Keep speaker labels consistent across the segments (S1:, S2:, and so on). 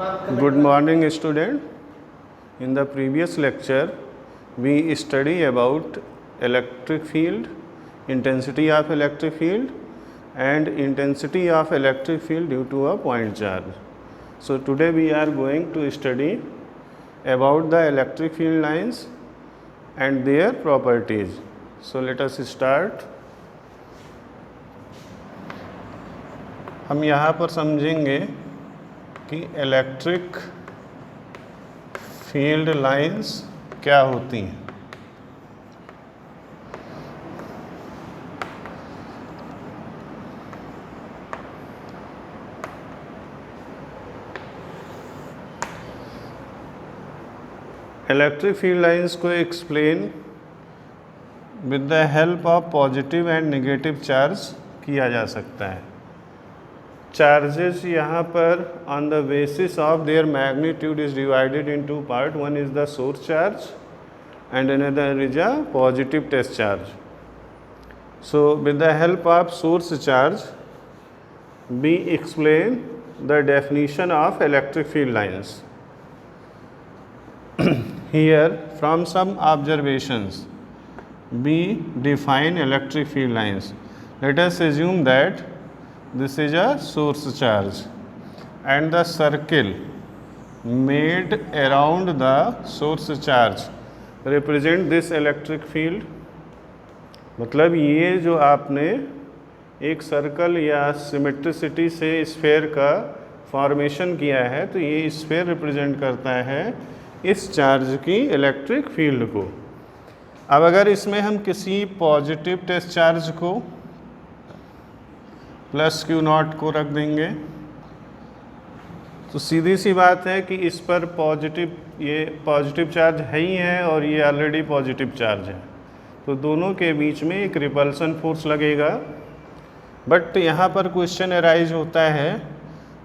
S1: Good morning, student. In the previous lecture, we study about electric field, intensity of electric field, and intensity of electric field due to a point charge. So today we are going to study about the electric field lines and their properties. So let us start. हम यहाँ पर समझेंगे कि electric field lines क्या होती हैं। Electric field lines को explain with the help of positive and negative charge किया जा सकता है। चार्जेस यहाँ पर on the basis of their magnitude is divided in two part. One is the source charge and another is a positive test charge. So with the help of source charge we explain the definition of electric field lines. Here from some observations we define electric field lines. Let us assume that this is a source charge and the circle made around the source charge represent this electric field. मतलब ये जो आपने एक circle या symmetricity से sphere का formation किया है, तो ये स्फेयर रिप्रेजेंट करता है इस चार्ज की इलेक्ट्रिक फील्ड को। अब अगर इसमें हम किसी पॉजिटिव टेस्ट चार्ज को प्लस क्यू नॉट को रख देंगे तो सीधी सी बात है कि इस पर ये पॉजिटिव चार्ज है ही है और ये ऑलरेडी पॉजिटिव चार्ज है, तो दोनों के बीच में एक रिपल्सन फोर्स लगेगा। बट यहाँ पर क्वेश्चन अराइज होता है,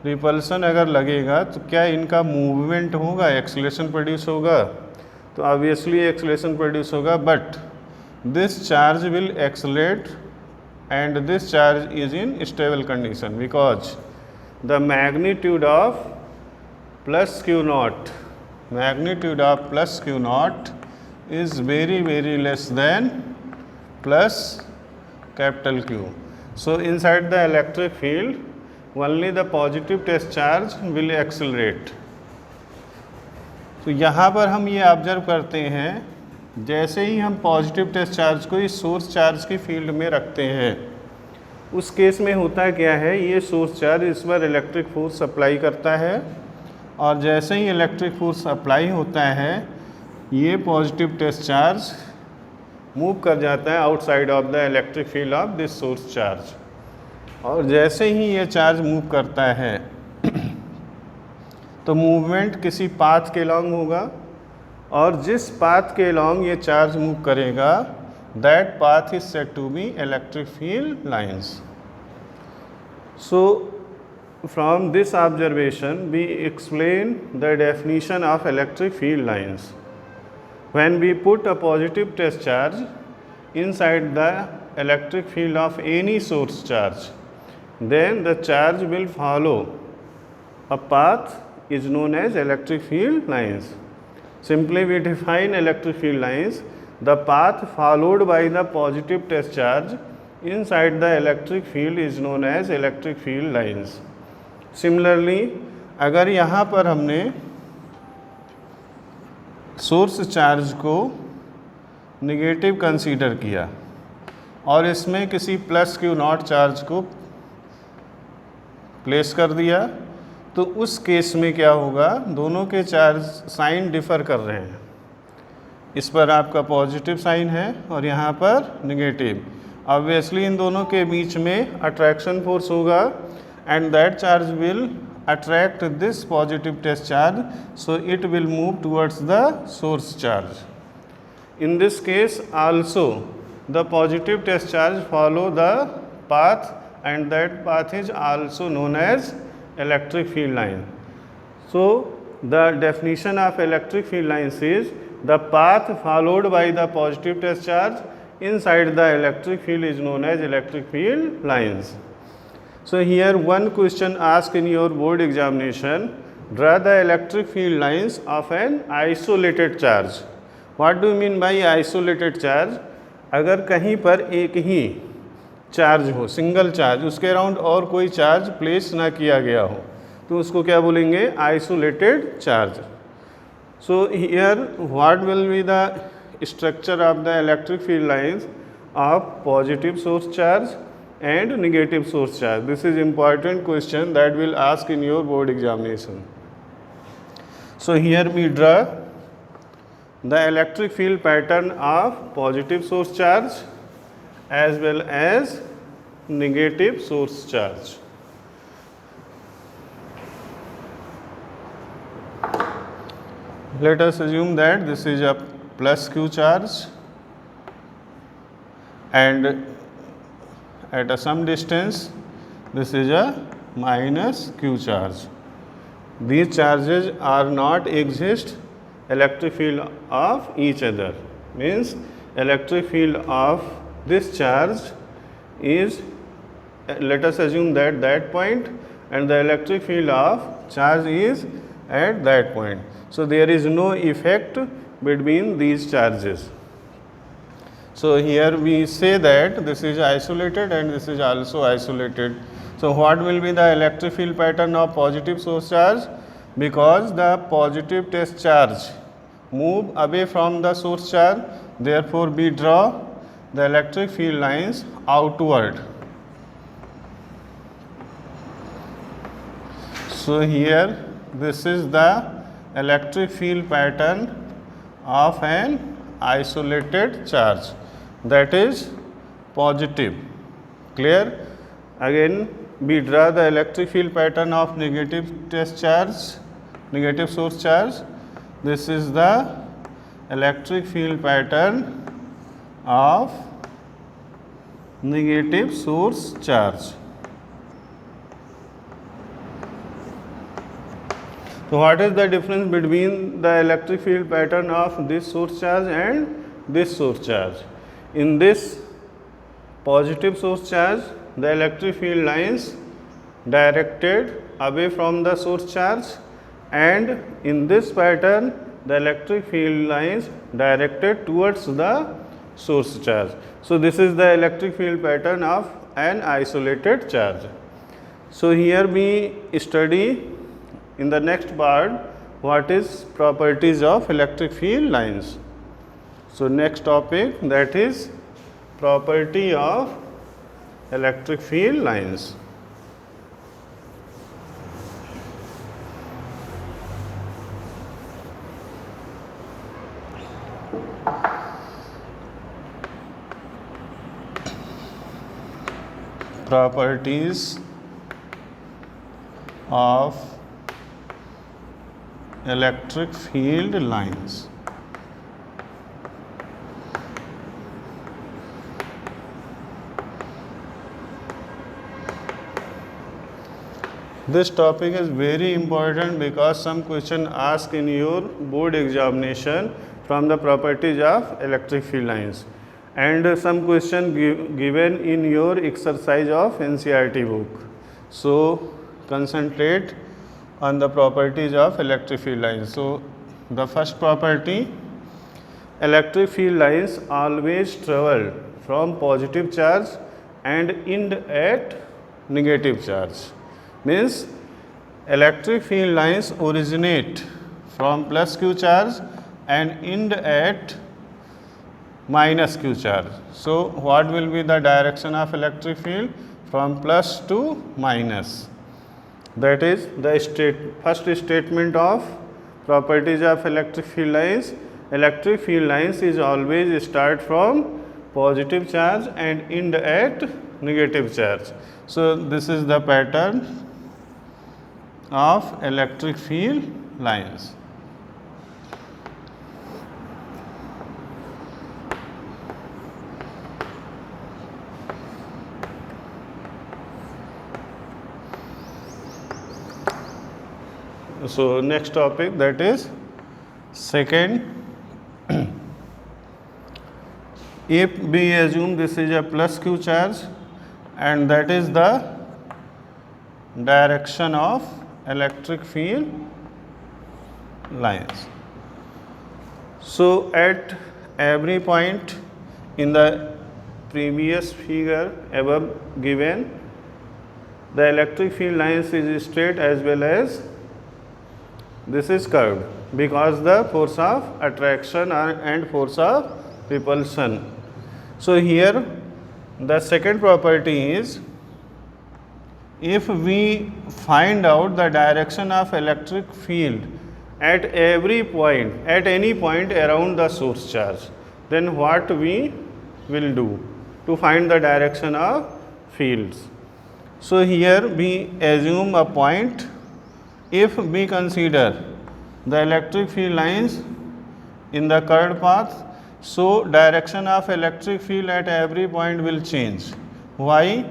S1: रिपल्सन अगर लगेगा तो क्या इनका मूवमेंट होगा, एक्सेलरेशन प्रोड्यूस होगा? तो ऑब्वियसली एक्सेलरेशन प्रोड्यूस होगा, but this charge will accelerate and this charge is in stable condition because the magnitude of plus q naught is very less than plus capital Q. So inside the electric field only the positive test charge will accelerate. तो यहाँ पर हम ये observe करते हैं, जैसे ही हम positive test charge को इस सोर्स चार्ज की फील्ड में रखते हैं, उस केस में होता क्या है, ये सोर्स चार्ज इस पर इलेक्ट्रिक फोर्स अप्लाई करता है और जैसे ही इलेक्ट्रिक फोर्स अप्लाई होता है ये पॉजिटिव टेस्ट चार्ज मूव कर जाता है outside of the electric field of this source charge. और जैसे ही ये चार्ज मूव करता है तो मूवमेंट किसी पाथ के लॉन्ग होगा और जिस पाथ के लॉन्ग ये चार्ज मूव करेगा that path is said to be electric field lines. So from this observation we explain the definition of electric field lines. When we put a positive test charge inside the electric field of any source charge, then the charge will follow a path is known as electric field lines. Simply we define electric field lines, the path followed by the positive test charge inside the electric field is known as electric field lines. Similarly, अगर यहाँ पर हमने source charge को negative consider किया और इसमें किसी plus Q not charge को प्लेस कर दिया, तो उस केस में क्या होगा, दोनों के चार्ज साइन डिफ़र कर रहे हैं। इस पर आपका पॉजिटिव साइन है और यहाँ पर नेगेटिव। ऑब्वियसली इन दोनों के बीच में अट्रैक्शन फोर्स होगा and that charge will attract this positive test charge, so it will move towards the source charge. In this case also the positive test charge follow the path and that path is also known as electric field line. So the definition of electric field lines is the path followed by the positive test charge inside the electric field is known as electric field lines. So here one question asked in your board examination, Draw the electric field lines of an isolated charge. What do you mean by isolated charge? अगर कहीं पर एक ही charge हो, single charge, उसके around और कोई charge place ना किया गया हो, तो उसको क्या बोलेंगे? Isolated charge. So here what will be the structure of the electric field lines of positive source charge and negative source charge? This is important question that will ask in your board examination. So here we draw the electric field pattern of positive source charge as well as negative source charge. Let us assume that this is a plus Q charge and at some distance this is a minus Q charge. These charges are not exist electric field of each other, means electric field of this charge is, let us assume that point, and the electric field of charge is at that point. So there is no effect between these charges. So here we say that this is isolated and this is also isolated. So what will be the electric field pattern of positive source charge? Because the positive test charge move away from the source charge, therefore we draw the electric field lines outward. So here this is the electric field pattern of an isolated charge, that is positive. Clear? Again we draw the electric field pattern of negative test charge, negative source charge. This is the electric field pattern of negative source charge. So what is the difference between the electric field pattern of this source charge and this source charge? In this positive source charge, the electric field lines directed away from the source charge, and in this pattern the electric field lines directed towards the source charge. So this is the electric field pattern of an isolated charge. So here we study in the next part what is properties of electric field lines. So next topic, that is property of electric field lines. Properties of electric field lines. This topic is very important because some question asked in your board examination from the properties of electric field lines, and some question given in your exercise of NCERT book. So concentrate on the properties of electric field lines. So the first property, electric field lines always travel from positive charge and end at negative charge. Means electric field lines originate from plus Q charge and end at minus Q charge. So what will be the direction of electric field? From plus to minus. That is the first statement of properties of electric field lines. Electric field lines is always start from positive charge and end at negative charge. So this is the pattern of electric field lines. So next topic, that is second, if we assume this is a plus Q charge and that is the direction of electric field lines. So at every point in the previous figure above given, the electric field lines is straight as well as this is curved because the force of attraction and force of repulsion. So here the second property is, if we find out the direction of electric field at every point, at any point around the source charge, then what we will do to find the direction of fields. So here we assume a point. If we consider the electric field lines in the curved path, so direction of electric field at every point will change. Why?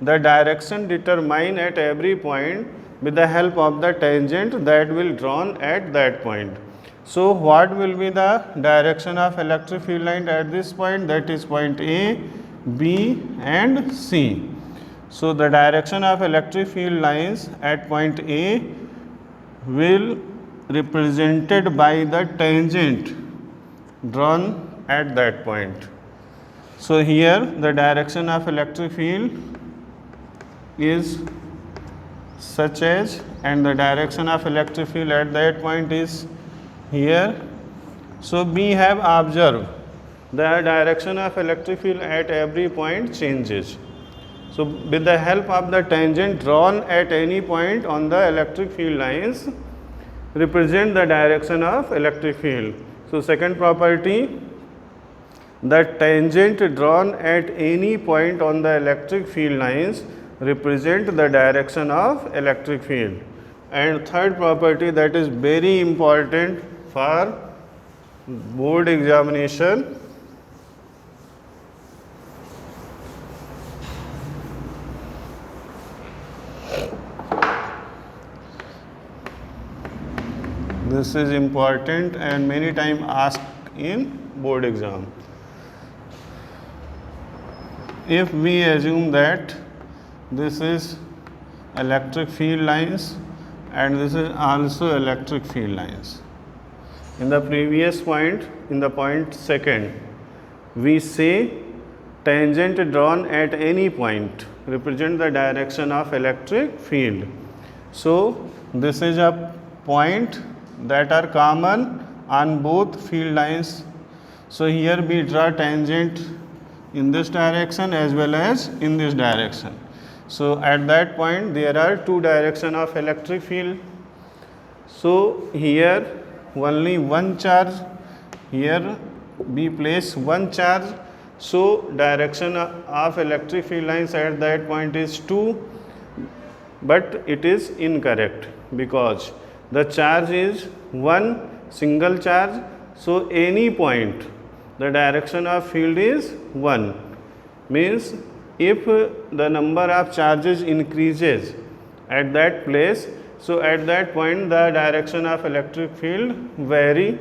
S1: The direction determined at every point with the help of the tangent that will drawn at that point. So what will be the direction of electric field line at this point? That is point A, B and C. So the direction of electric field lines at point A will represented by the tangent drawn at that point. So here the direction of electric field is such as, and the direction of electric field at that point is here. So we have observed the direction of electric field at every point changes. So with the help of the tangent drawn at any point on the electric field lines represent the direction of electric field. So second property, the tangent drawn at any point on the electric field lines represent the direction of electric field. And third property that is very important for board examination, this is important and many times asked in board exam. If we assume that this is electric field lines and this is also electric field lines. In the previous point, in the point second, we say tangent drawn at any point represent the direction of electric field. So this is a point that are common on both field lines. So here we draw tangent in this direction as well as in this direction. So at that point there are two directions of electric field. So here only one charge, here we place one charge. So direction of electric field lines at that point is 2, but it is incorrect because the charge is one single charge. So any point the direction of field is 1, means if the number of charges increases at that place, so at that point the direction of electric field vary,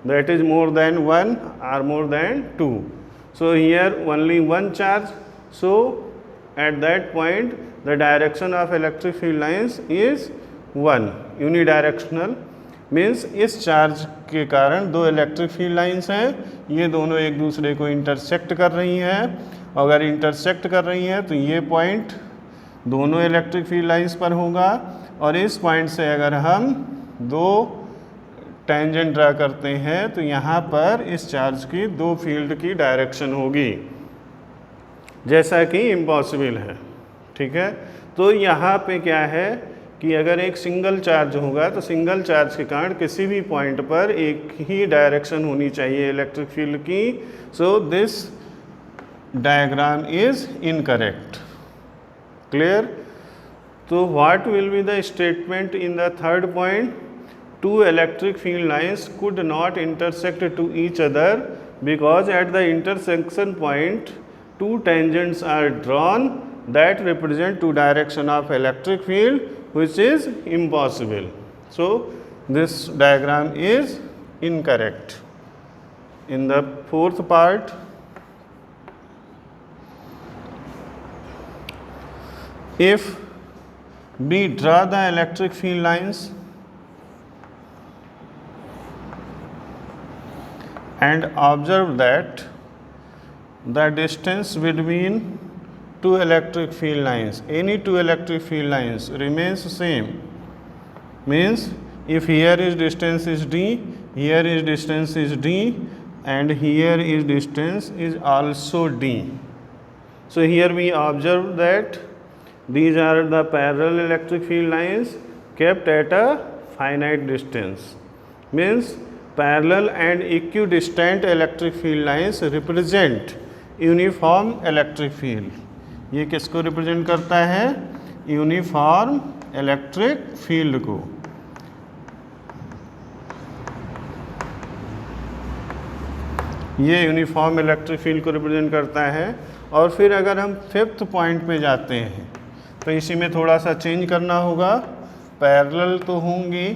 S1: that is more than 1 or more than 2. So here only one charge, so at that point the direction of electric field lines is 1, unidirectional, means इस charge के कारण दो electric field lines हैं, ये दोनों एक दूसरे को इंटरसेक्ट कर रही हैं। अगर इंटरसेक्ट कर रही हैं तो ये पॉइंट दोनों इलेक्ट्रिक फील्ड लाइंस पर होगा और इस पॉइंट से अगर हम दो टेंजेंट ड्रा करते हैं तो यहाँ पर इस चार्ज की दो फील्ड की डायरेक्शन होगी, जैसा कि इम्पॉसिबल है। ठीक है, तो यहाँ पे क्या है कि अगर एक सिंगल चार्ज होगा तो सिंगल चार्ज के कारण किसी भी पॉइंट पर एक ही डायरेक्शन होनी चाहिए इलेक्ट्रिक फील्ड की। So this diagram is incorrect. Clear? तो what will be the statement in the third point? Two electric field lines could not intersect to each other because at the intersection point two tangents are drawn that represent two direction of electric field, which is impossible. So this diagram is incorrect. In the fourth part, if B. Draw the electric field lines and observe that the distance between two electric field lines, any two electric field lines, remains same. Means if here is distance is D, here is distance is D, and here is distance is also D. So here we observe that these are the parallel electric field lines kept at a finite distance. Means parallel and equidistant electric field lines represent uniform electric field. ये किसको represent करता है? Uniform electric field को. ये uniform electric field को represent करता है. और फिर अगर हम फिफ्थ पॉइंट पे जाते हैं तो इसी में थोड़ा सा चेंज करना होगा. पैरेलल तो होंगी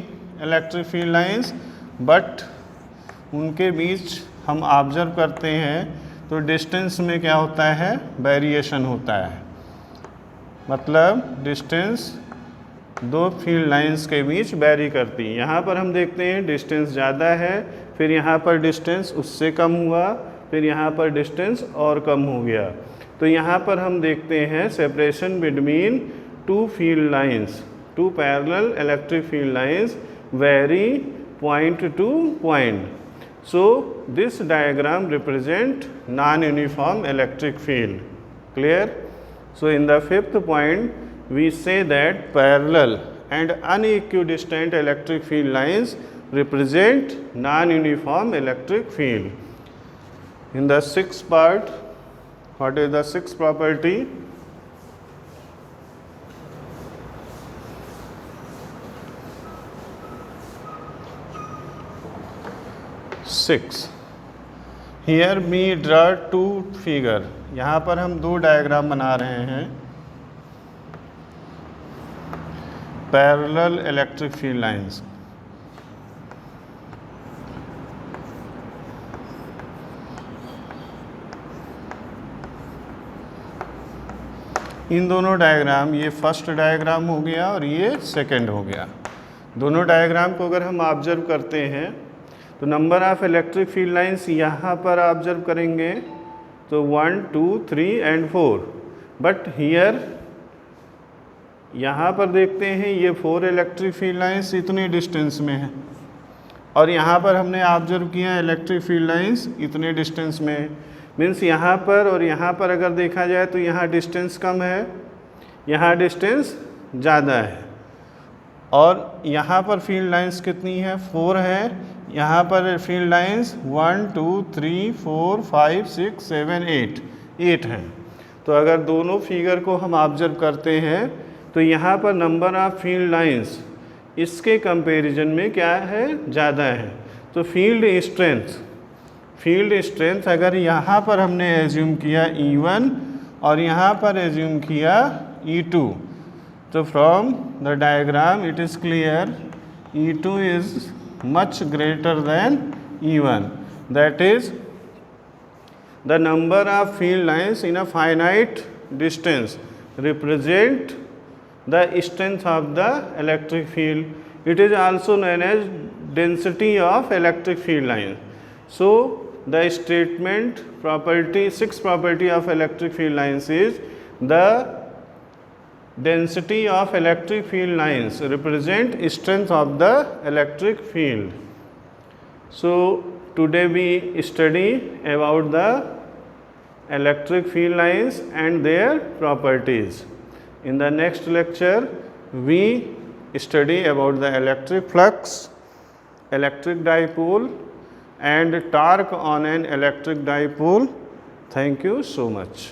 S1: इलेक्ट्रिक फील्ड लाइंस, बट उनके बीच हम ऑब्जर्व करते हैं तो डिस्टेंस में क्या होता है? वेरिएशन होता है. मतलब डिस्टेंस दो फील्ड लाइंस के बीच वेरी करती है. यहाँ पर हम देखते हैं डिस्टेंस ज़्यादा है, फिर यहाँ पर डिस्टेंस उससे कम हुआ, फिर यहाँ पर डिस्टेंस और कम हो गया. तो यहाँ पर हम देखते हैं separation between two field lines, two parallel electric field lines vary point to point. So this diagram represent non-uniform electric field. Clear? So in the fifth point we say that parallel and unequidistant electric field lines represent non-uniform electric field. In the sixth part, what is the sixth property? 6. Here we draw two figure. यहाँ पर हम दो diagram बना रहे हैं parallel electric field lines. इन दोनों diagram, ये first diagram हो गया और ये सेकंड हो गया. दोनों डायग्राम को अगर हम ऑब्जर्व करते हैं तो number of electric field lines यहाँ पर ऑब्जर्व करेंगे तो 1, 2, 3 एंड 4. बट हियर यहाँ पर देखते हैं ये 4 इलेक्ट्रिक फील्ड लाइंस इतने डिस्टेंस में है, और यहाँ पर हमने ऑब्जर्व किया इलेक्ट्रिक फील्ड लाइंस इतने डिस्टेंस में है. मीन्स यहाँ पर और यहाँ पर अगर देखा जाए तो यहाँ डिस्टेंस कम है, यहाँ डिस्टेंस ज़्यादा है. और यहाँ पर फील्ड लाइंस कितनी है? 4 है. यहाँ पर फील्ड लाइंस 1, 2, 3, 4, 5, 6, 7, 8 हैं. तो अगर दोनों फिगर को हम ऑब्जर्व करते हैं तो यहाँ पर नंबर ऑफ फील्ड लाइंस इसके कंपैरिजन में क्या है? ज़्यादा है. तो फील्ड स्ट्रेंथ अगर यहाँ पर हमने एज्यूम किया E1 और यहाँ पर एज्यूम किया E2, तो from the diagram it is clear E2 is much greater than E1. That is, the number of field lines in a finite distance represent the strength of the electric field. It is also known as density of electric field lines. So the statement property, sixth property of electric field lines is the density of electric field lines represent strength of the electric field. So today we study about the electric field lines and their properties. In the next lecture we study about the electric flux, electric dipole and torque on an electric dipole. Thank you so much.